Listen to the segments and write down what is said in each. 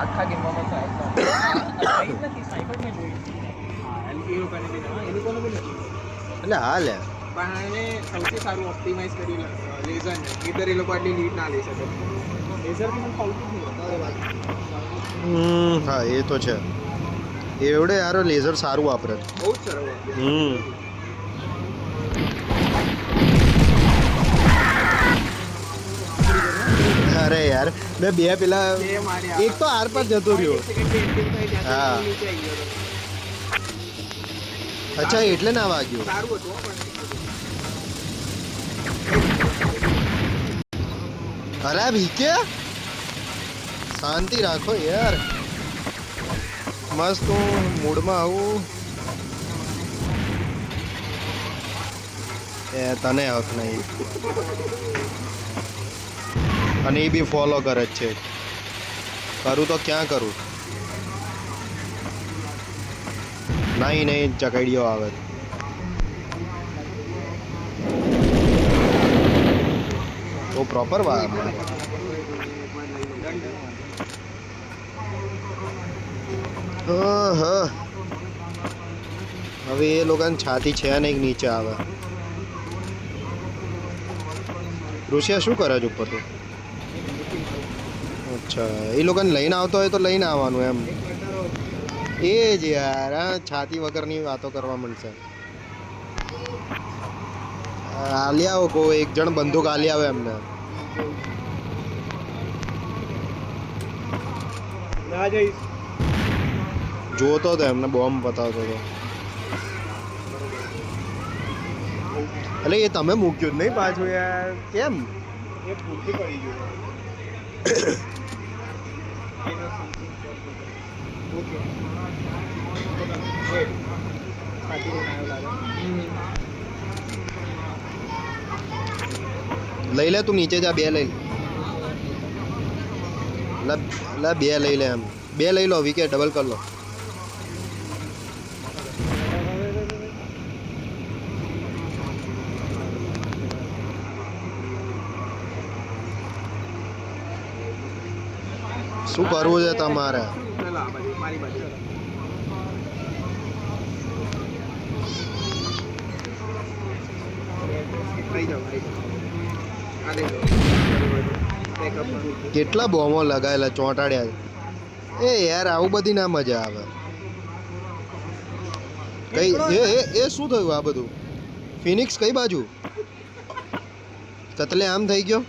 આખા ગેમમાં સાઈડ નથી સાઈડ મેં જોઈ એ લોકોને બી એ લોકોને બી નથી એટલે હા લે પણ એને સૌથી સારું ઓપ્ટિમાઇઝ કર્યું લેઝર ને ઇધર એ લોકો આટલી લીડ ના લઈ શકે લેઝર બી મને ફાવતું નહીં હા એ તો છે એવડે યાર લેઝર સારું વાપરે બહુ જ સરળ વાપરે અરે યાર મેં બે પેલા એક તો આર પર જતો રહ્યો હા અચ્છા એટલે ના વાગ્યું સારું હતું ખરાબ હીકે શાંતિ રાખો યાર મસ્ત હું મૂડમાં આવું એ તને હક નહીં અને એ બી ફોલો કરે જ છે કરું તો ક્યાં કરું નહીં ચકડીઓ આવે તો પ્રોપર વાત હવે એ લોકોની છાતી છે ને એક નીચે આવે ઋષિયા શું કરે છે ઉપર તો અચ્છા એ લોકોને લઈને આવતો હોય તો લઈને આવવાનું એમ એ જ યાર હા છાતી વગરની વાતો કરવા મળશે આલી આવો કોઈ એક જણ બંદૂક આલી આવે એમને ના જઈશ જોતો હતો એમને બોમ્બ બતાવતો હતો એટલે એ તમે મૂક્યું જ નહીં પાછું યાર કેમ એ ભૂલથી પડી ગયું લઈ લે તું નીચે જા બે લઈ લે બે લઈ લે એમ બે લઈ લો વિકેટ ડબલ કર લો શું કરવું છે તમારે મારી બાજુ કેટલા બોમ્બો લગાવેલા ચોંટાડ્યા એ યાર આવું બધી ના મજા આવે કઈ એ શું થયું આ બધું ફિનિક્સ કઈ બાજુ કતલે આમ થઈ ગયો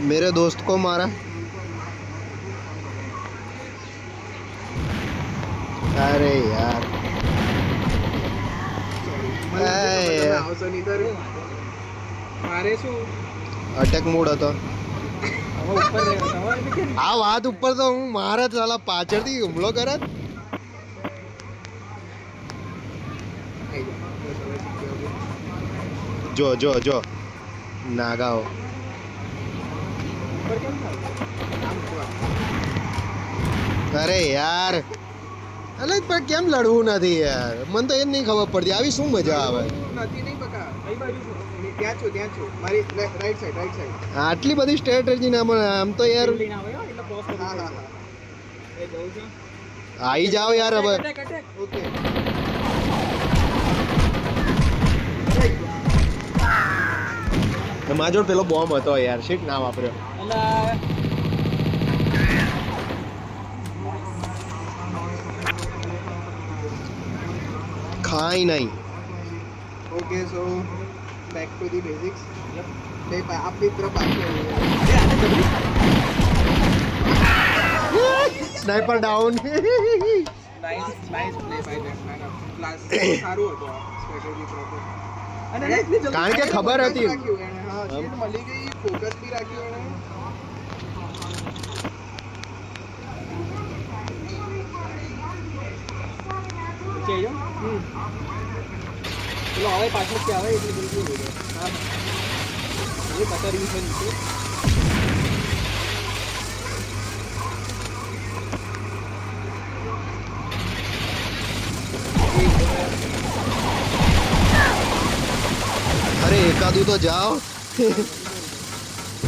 मेरे दोस्त को मारा अरे यार અટેક મોડ હતો આ વાત ઉપર તો હું મારે સાલા પાછળથી હુમલો કરે જો જો જો નાગાઓ અરે યાર અલે પણ કેમ લડવું નથી યાર મને તો એ નહીં ખબર પડતી આવી શું મજા આવે આટલી બધી સ્ટ્રેટેજી ના મળે આમ તો યાર આવી જાઓ યાર હવે મારા જોડે પેલો બોમ્બ હતો યાર શીટ ના વાપર્યો ખાઈ નહીં okay so back to the basics नहीं आपकी तरफ sniper down nice nice play by batsman class સારું હતો સ્ટ્રેટેજી પ્રોપર અને એટલી જલ્દી કારણ કે ખબર હતી હા શીટ મળી ગઈ ફોકસ भी રાખ્યો એને ચેજો ચલો હવે પાછળ કે આવે એટલે જલ્દી હો જાય હા ये बता रही है नीचे અરે એકાદું તો જાઓ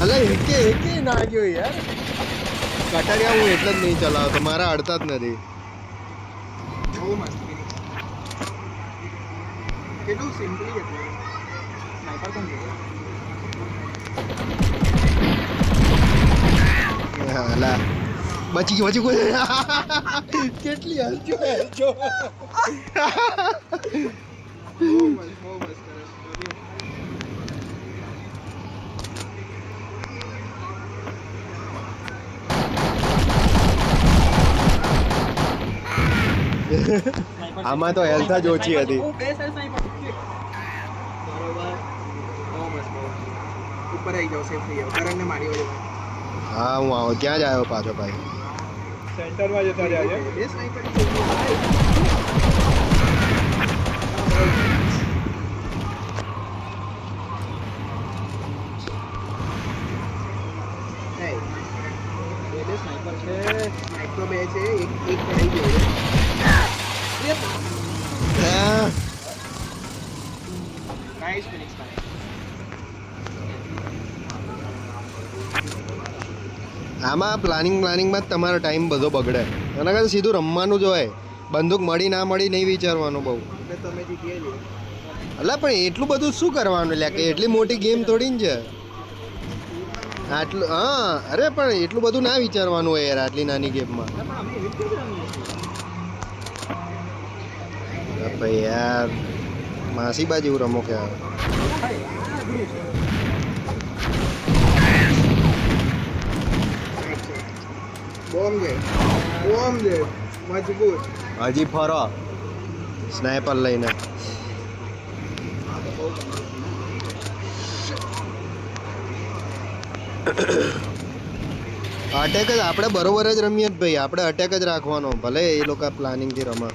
અલે એકે ના ગયો યાર. કટારિયા હું એટલે જ નહીં ચલાવતો, મારા અડતા જ નથી. બહુ મસ્ત કેટલું સિમ્પલી હતું સ્નાઈપર કોણ છે અલા બચી ગયો કેટલી હલજો બહુ મસ્ત કરે આમાં તો હેલ્થ જ ઓછી હતી. ઉપર આવી જાવ સેફ થઈ જાવ કરંટને મારી વળે હા હું આવો ક્યાં જ આવ્યો પાછો ભાઈ. સેન્ટરમાં જતા રહ્યા છે બે સ્નાઈપર છે સ્નાઈપર બે છે એક પડી ગયો નાઈસ ફિનિશ આમાં પ્લાનિંગમાં જ તમારો ટાઈમ બધો બગડે. એના કરતાં સીધું રમવાનું જ હોય. બંદૂક મળી ના મળી નહીં વિચારવાનું બહુ. એટલે તમે જીતી લે એટલે પણ એટલું બધું શું કરવાનું લે કે એટલી મોટી ગેમ થોડી ને છે આટલું. હા અરે પણ એટલું બધું ના વિચારવાનું હોય યાર આટલી નાની ગેમમાં. ભાઈ યાર માસી બાજુ એવું રમો કે બોમ્બ દે મજબૂત હજી ફરો સ્નાઈપર લઈને. અટેક જ આપણે બરોબર જ રમીએ જ ભાઈ. આપણે અટેક જ રાખવાનો ભલે એ લોકો પ્લાનિંગથી રમે.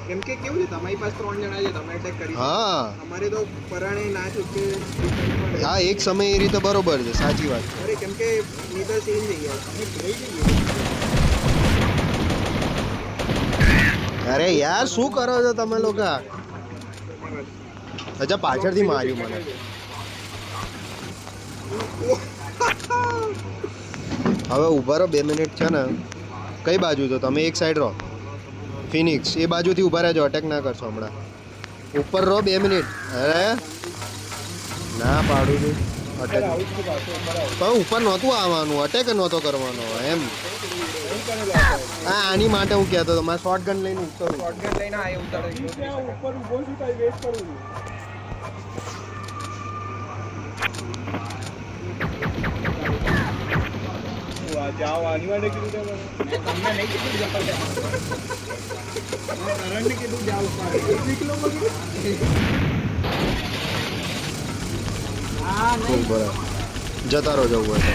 કેમ કે કેવું છે તમારી પાસે 3 જણા છે તમે અટેક કરી હા અમારે તો પરાણે ના છૂટકે હા એક સમય એ રીતે બરોબર છે સાચી વાત. અરે કેમ કે નીતર સીન થઈ ગયા અરે યાર શું કરો છો તમે લોકો? અચ્છા પાછળથી માર્યું મને. હવે ઊભા રહો 2 મિનિટ છે ને. કઈ બાજુ છો તમે? એક સાઈડ રહો. ફિનિક્સ એ બાજુથી ઊભા રહેજો. અટેક ના કરશો હમણાં. ઉપર રહો 2 મિનિટ. અરે ના પાડું છું અટેક પણ ઉપર નહોતું આવવાનું. અટેક નહોતો કરવાનો એમ. હા આની માટે હું કહેતો હતો મારે શોર્ટ ગન લઈને ઉતરું. શોટગન લઈને આ ઉતારો ઉપર ઊભો છું તો વેટ કરું છું જાઓ આની માટે કીધું તમને નહીં કીધું જપર કરંટ કીધું જાઓ નીકળો હા નહીં બરાબર જતા રહો જવું હોય તો.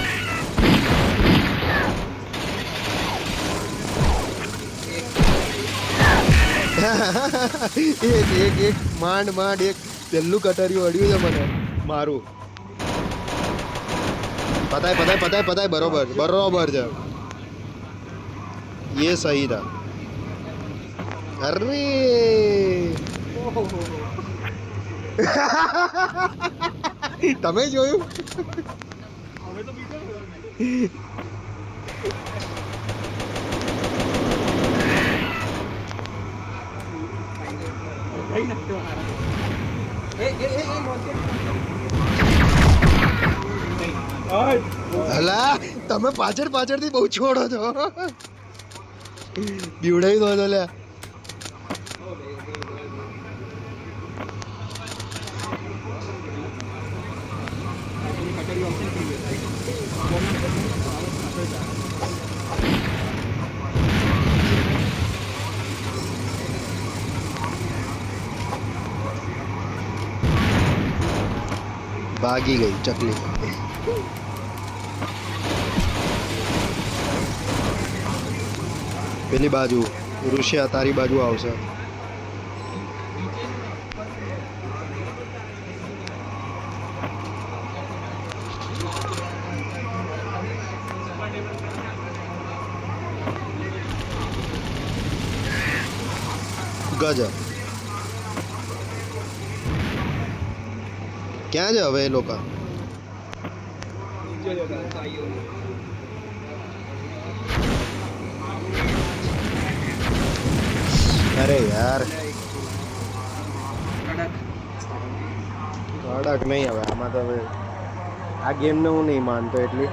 એક માંડ એક પેલું કટરિયું અડ્યું છે મને મારું. પતાય બરોબર છે. ये सही था. अरे તમે જોયું? હવે તો બીજો અલા તમે પાછળથી બહુ છોડો છો. બીવડાવી દો તો લે. ભાગી ગઈ ચકલી. પેલી બાજુ ઋષિયા તારી બાજુ આવશે. ગજબ. ક્યાં છે હવે એ લોકો? જોજો તમે. અરે યાર કડક. કડક નહીં હવે આમાં તો હવે આ ગેમને હું નહીં માનતો એટલી